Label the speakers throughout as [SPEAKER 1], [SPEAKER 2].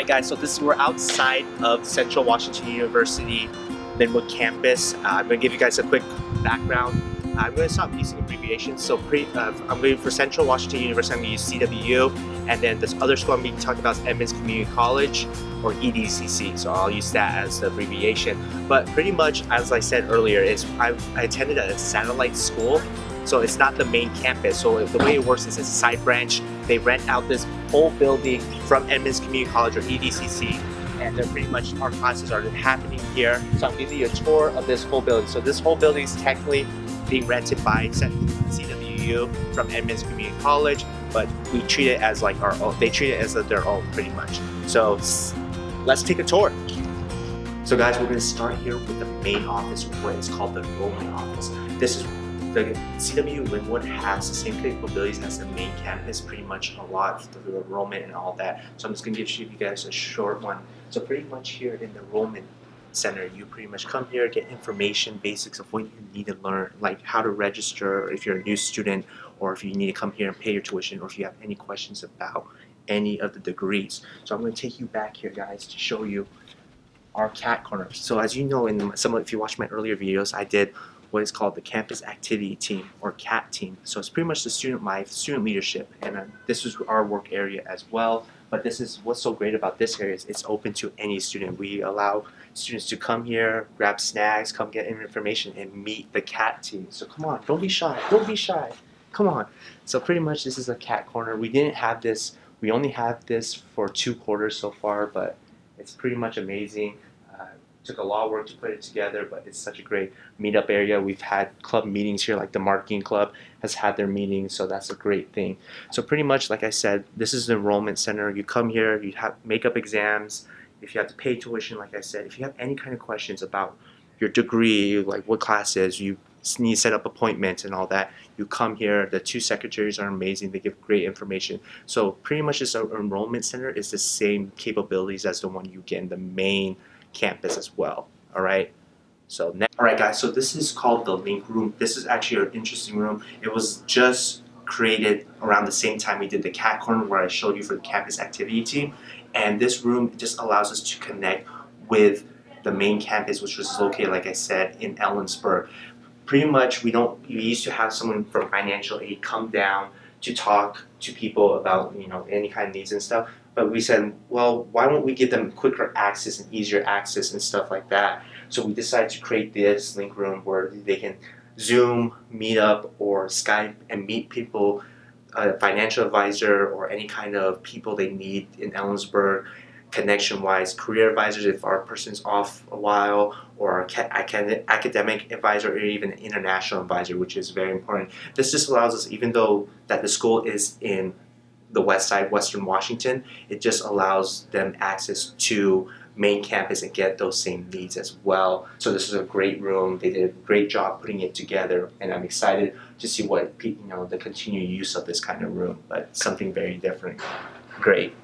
[SPEAKER 1] Alright guys, so we're outside of Central Washington University Lynwood campus. I'm going to give you guys a quick background. I'm going to stop using abbreviations. So I'm going for Central Washington University, I'm going to use CWU, and then this other school I'm going to talk about is Edmonds Community College, or EDCC. So I'll use that as the abbreviation. But pretty much, as I said earlier, I attended a satellite school. So it's not the main campus. So the way it works is it's a side branch. They rent out this whole building from Edmonds Community College, or EDCC, and they're pretty much, our classes are happening here. So I'm giving you a tour of this whole building. So this whole building is technically being rented by CWU from Edmonds Community College, but we treat it as like our own. They treat it as their own, pretty much. So let's take a tour. So guys, we're going to start here with the main office, what is called the enrollment office. This is the CWU Lynwood has the same capabilities as the main campus, pretty much a lot of the enrollment and all that. So I'm just going to give you guys a short one. So pretty much here in the enrollment center, you pretty much come here, get information, basics of what you need to learn, like how to register if you're a new student, or if you need to come here and pay your tuition, or if you have any questions about any of the degrees. So I'm going to take you back here, guys, to show you our CAT corner. So as you know, if you watched my earlier videos, I did what is called the campus activity team, or CAT team. So it's pretty much the student leadership, and this is our work area as well. But this is what's so great about this area is it's open to any student. We allow students to come here, grab snacks, come get information, and meet the CAT team. So come on, don't be shy, come on. So pretty much this is a CAT corner. We didn't have this, we only have this for 2 quarters so far, but it's pretty much amazing. Took a lot of work to put it together, but it's such a great meetup area. We've had club meetings here, like the marketing club has had their meetings, so that's a great thing. So pretty much, like I said, this is the enrollment center. You come here, you have makeup exams. If you have to pay tuition, like I said, if you have any kind of questions about your degree, like what classes, you need to set up appointments and all that, you come here. The 2 secretaries are amazing. They give great information. So pretty much this enrollment center is the same capabilities as the one you get in the main campus as well. All right, so next, all right guys, so this is called the link room. This is actually an interesting room. It was just created around the same time we did the CAT corner, where I showed you for the campus activity team, and this room just allows us to connect with the main campus, which was located, like I said, in Ellensburg. Pretty much we used to have someone from financial aid come down to talk to people about, you know, any kind of needs and stuff. But we said, well, why don't we give them quicker access and easier access and stuff like that? So we decided to create this link room where they can Zoom, meet up, or Skype and meet people, a financial advisor, or any kind of people they need in Ellensburg, connection-wise, career advisors if our person's off a while, or academic advisor, or even an international advisor, which is very important. This just allows us, even though that the school is in the west side, Western Washington, it just allows them access to main campus and get those same needs as well. So this is a great room. They did a great job putting it together, and I'm excited to see what, you know, the continued use of this kind of room, but something very different. Great.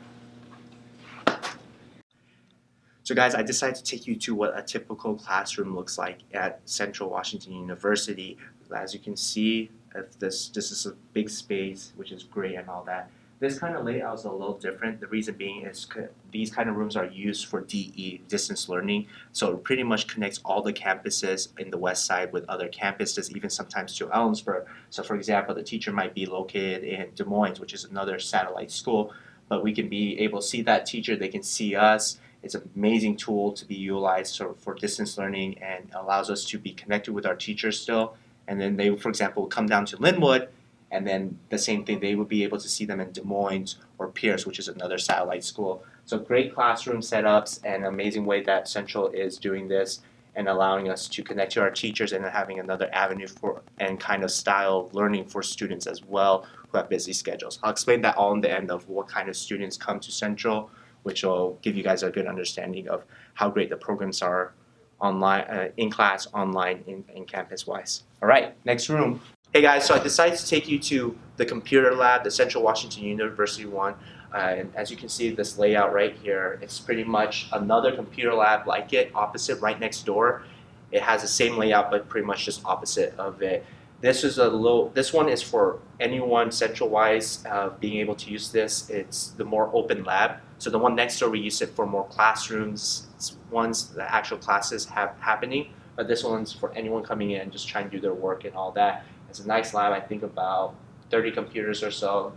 [SPEAKER 1] So guys, I decided to take you to what a typical classroom looks like at Central Washington University. As you can see, this is a big space, which is great and all that. This kind of layout is a little different. The reason being is these kind of rooms are used for DE, distance learning. So it pretty much connects all the campuses in the west side with other campuses, even sometimes to Ellensburg. So for example, the teacher might be located in Des Moines, which is another satellite school, but we can be able to see that teacher, they can see us. It's an amazing tool to be utilized for distance learning, and allows us to be connected with our teachers still. And then they, for example, come down to Lynwood, and then the same thing, they would be able to see them in Des Moines or Pierce, which is another satellite school. So great classroom setups, and an amazing way that Central is doing this and allowing us to connect to our teachers, and having another avenue for and kind of style learning for students as well who have busy schedules. I'll explain that all in the end of what kind of students come to Central, which will give you guys a good understanding of how great the programs are online, in class, online, in campus-wise. All right, next room. Hey guys, so I decided to take you to the computer lab, the Central Washington University one. And as you can see, this layout right here, it's pretty much another computer lab like it, opposite, right next door. It has the same layout, but pretty much just opposite of it. This one is for anyone central-wise being able to use this. It's the more open lab. So the one next door, we use it for more classrooms, ones the actual classes have happening. But this one's for anyone coming in, just trying to do their work and all that. It's a nice lab, I think about 30 computers or so.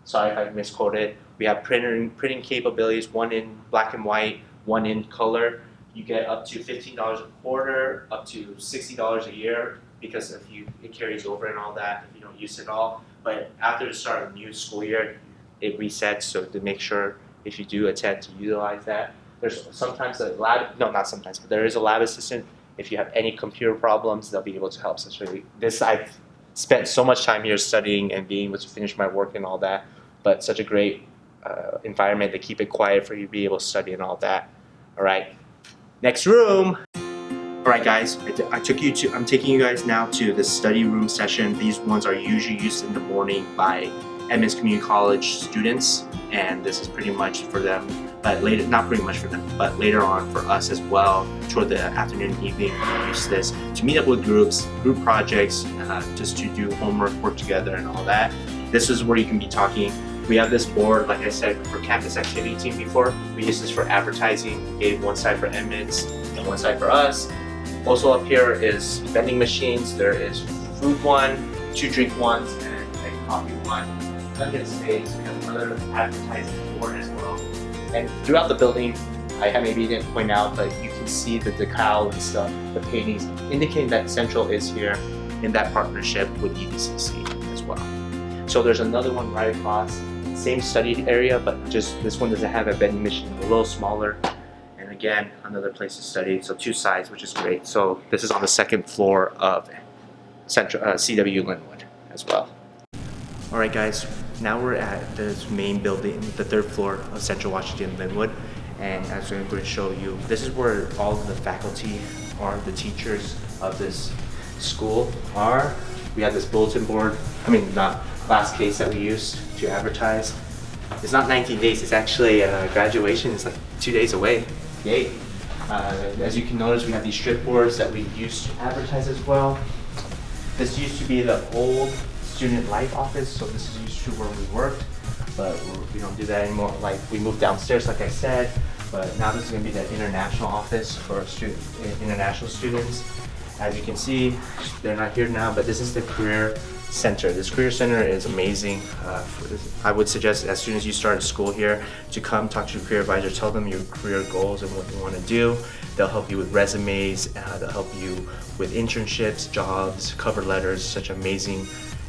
[SPEAKER 1] Sorry if I misquoted. We have printing capabilities, one in black and white, one in color. You get up to $15 a quarter, up to $60 a year, because it carries over and all that if you don't use it all. But after the start of the new school year, it resets, so to make sure if you do attend to utilize that. There's sometimes a lab, no, not sometimes, but there is a lab assistant. If you have any computer problems, they'll be able to help. I've spent so much time here studying and being able to finish my work and all that, but such a great environment to keep it quiet for you to be able to study and all that. All right, next room. All right, guys, I'm taking you guys now to the study room session. These ones are usually used in the morning by Edmonds Community College students, and this is pretty much for them, but later, not pretty much for them, but later on for us as well, toward the afternoon and evening, we use this to meet up with group projects, just to do homework, work together and all that. This is where you can be talking. We have this board, like I said, for campus activity team before. We use this for advertising. We gave one side for Edmonds and one side for us. Also up here is vending machines. There is food one, 2 drink ones, and a coffee one. Plenty of space. We have another advertising board as well. And throughout the building, I maybe didn't point out, but you can see the decal and stuff, the paintings, indicating that Central is here in that partnership with EDCC as well. So there's another one right across, same study area, but just this one doesn't have a vending machine, a little smaller. And again, another place to study. So 2 sides, which is great. So this is on the 2nd floor of CWU Lynwood as well. All right, guys, now we're at this main building, the 3rd floor of Central Washington Lynwood. And as I'm going to show you, this is where all of the faculty or the teachers of this school are. We have this bulletin board, not last case that we used to advertise. It's not 19 days, it's actually graduation. It's like 2 days away. Yay. As you can notice, we have these strip boards that we use to advertise as well. This used to be the old student life office, so this is used to where we worked, but we don't do that anymore. Like, we moved downstairs, like I said, but now this is going to be the international office for international students. As you can see, they're not here now, but this is the career center. This career center is amazing. I would suggest as soon as you start school here to come talk to your career advisor, tell them your career goals and what you want to do. They'll help you with resumes, they'll help you with internships, jobs, cover letters, such amazing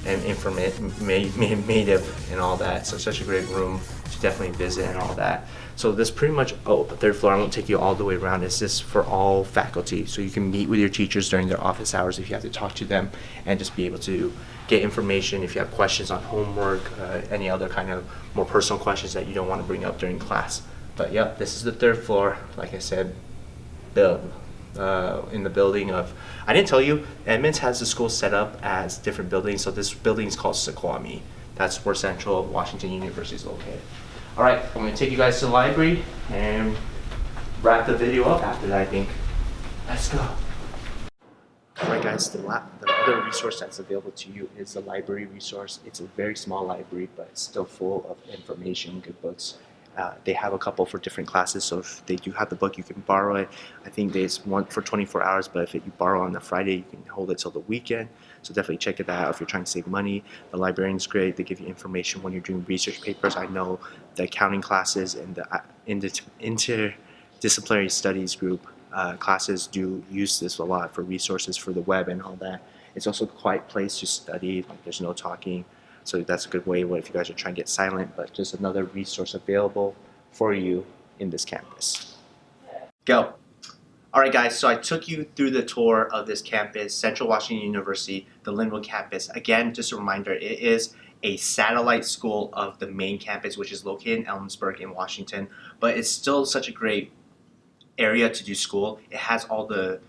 [SPEAKER 1] and informative and all that. So such a great room to definitely visit and all that. So this pretty much, the 3rd floor, I won't take you all the way around. It's just for all faculty. So you can meet with your teachers during their office hours if you have to talk to them and just be able to get information if you have questions on homework, any other kind of more personal questions that you don't want to bring up during class. But yeah, this is the 3rd floor, like I said, in the building of, I didn't tell you, Edmonds has the school set up as different buildings. So this building is called Sequami. That's where Central Washington University is located. All right, I'm going to take you guys to the library and wrap the video up after that, I think. Let's go. All right, guys, the other resource that's available to you is the library resource. It's a very small library, but it's still full of information, good books. They have a couple for different classes, so if they do have the book, you can borrow it. I think there's one for 24 hours, but if you borrow on a Friday, you can hold it till the weekend. So definitely check it out if you're trying to save money. The librarian's great. They give you information when you're doing research papers. I know the accounting classes and the interdisciplinary studies group classes do use this a lot for resources for the web and all that. It's also a quiet place to study. Like, there's no talking. So that's a good way if you guys are trying to get silent, but just another resource available for you in this campus. Go. All right, guys, so I took you through the tour of this campus, Central Washington University, the Lynwood campus. Again, just a reminder, it is a satellite school of the main campus, which is located in Ellensburg in Washington, but it's still such a great area to do school. It has all the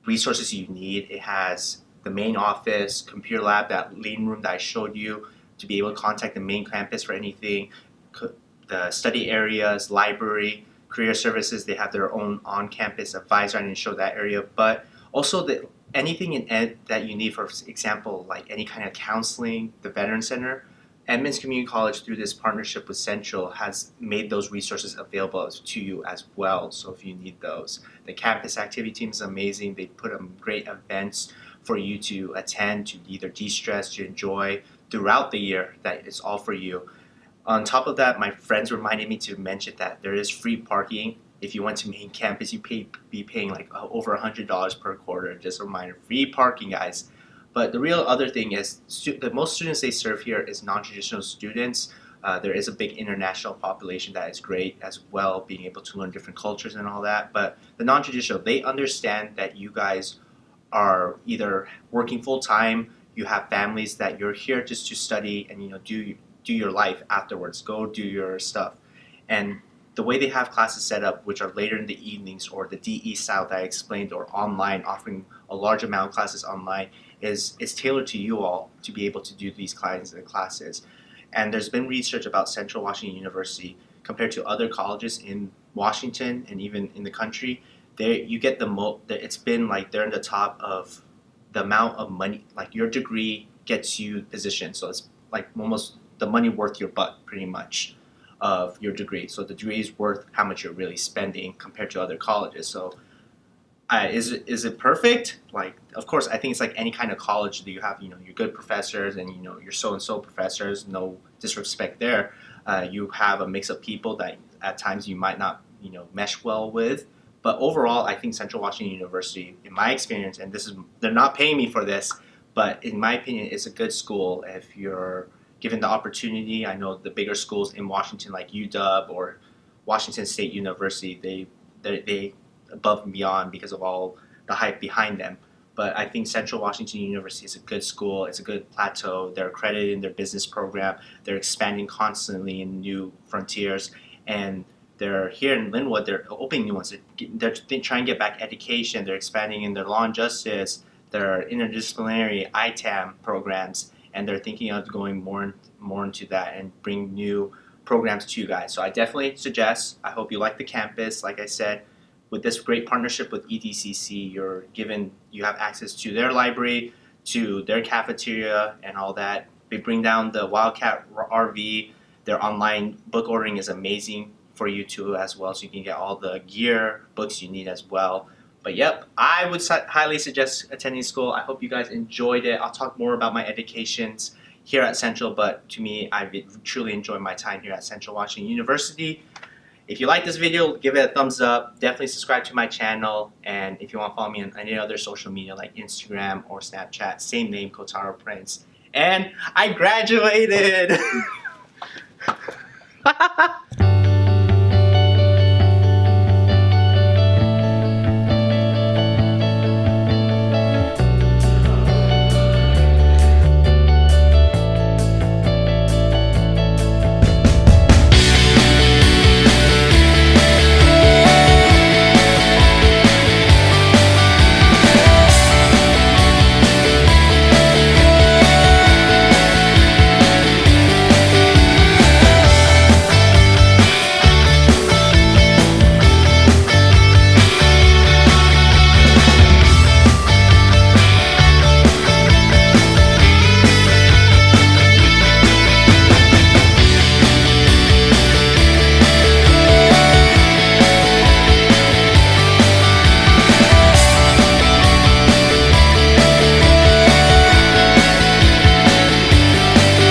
[SPEAKER 1] resources you need. It has the main office, computer lab, that lean room that I showed you to be able to contact the main campus for anything, the study areas, library, career services. They have their own on-campus advisor. I didn't show that area, but also anything in ed that you need, for example, like any kind of counseling, the Veteran Center, Edmonds Community College, through this partnership with Central, has made those resources available to you as well. So if you need those, the campus activity team is amazing. They put on great events for you to attend, to either de-stress, to enjoy throughout the year. That is all for you. On top of that, my friends reminded me to mention that there is free parking. If you went to main campus, you be paying like over $100 per quarter. Just a reminder, free parking, guys. But the real other thing is the most students they serve here is non-traditional students. There is a big international population that is great as well, being able to learn different cultures and all that. But the non-traditional, they understand that you guys are either working full-time, you have families, that you're here just to study and do your life afterwards, go do your stuff. And the way they have classes set up, which are later in the evenings, or the DE style that I explained, or online, offering a large amount of classes online, is tailored to you all to be able to do these kinds of classes. And there's been research about Central Washington University compared to other colleges in Washington and even in the country. You get it's been like they're in the top of the amount of money, like your degree gets you position. So it's like almost the money worth your butt, pretty much, of your degree. So the degree is worth how much you're really spending compared to other colleges. So is it perfect? Like, of course, I think it's like any kind of college that you have, your good professors and your so-and-so professors, no disrespect there. You have a mix of people that at times you might not, mesh well with. But overall, I think Central Washington University, in my experience, and they're not paying me for this, but in my opinion, it's a good school if you're given the opportunity. I know the bigger schools in Washington, like UW or Washington State University, they above and beyond because of all the hype behind them. But I think Central Washington University is a good school. It's a good plateau. They're accredited in their business program. They're expanding constantly in new frontiers. And they're here in Lynnwood, they're opening new ones. They're trying to get back education. They're expanding in their law and justice, their interdisciplinary ITAM programs, and they're thinking of going more into that and bring new programs to you guys. So I definitely suggest, I hope you like the campus. Like I said, with this great partnership with EDCC, you have access to their library, to their cafeteria and all that. They bring down the Wildcat RV. Their online book ordering is amazing for you too as well, so you can get all the gear, books you need as well. But yep, I would highly suggest attending school. I hope you guys enjoyed it. I'll talk more about my educations here at Central, but to me, I've truly enjoyed my time here at Central Washington University. If you like this video, give it a thumbs up. Definitely subscribe to my channel. And if you want to follow me on any other social media like Instagram or Snapchat, same name, Kotaro Prince. And I graduated!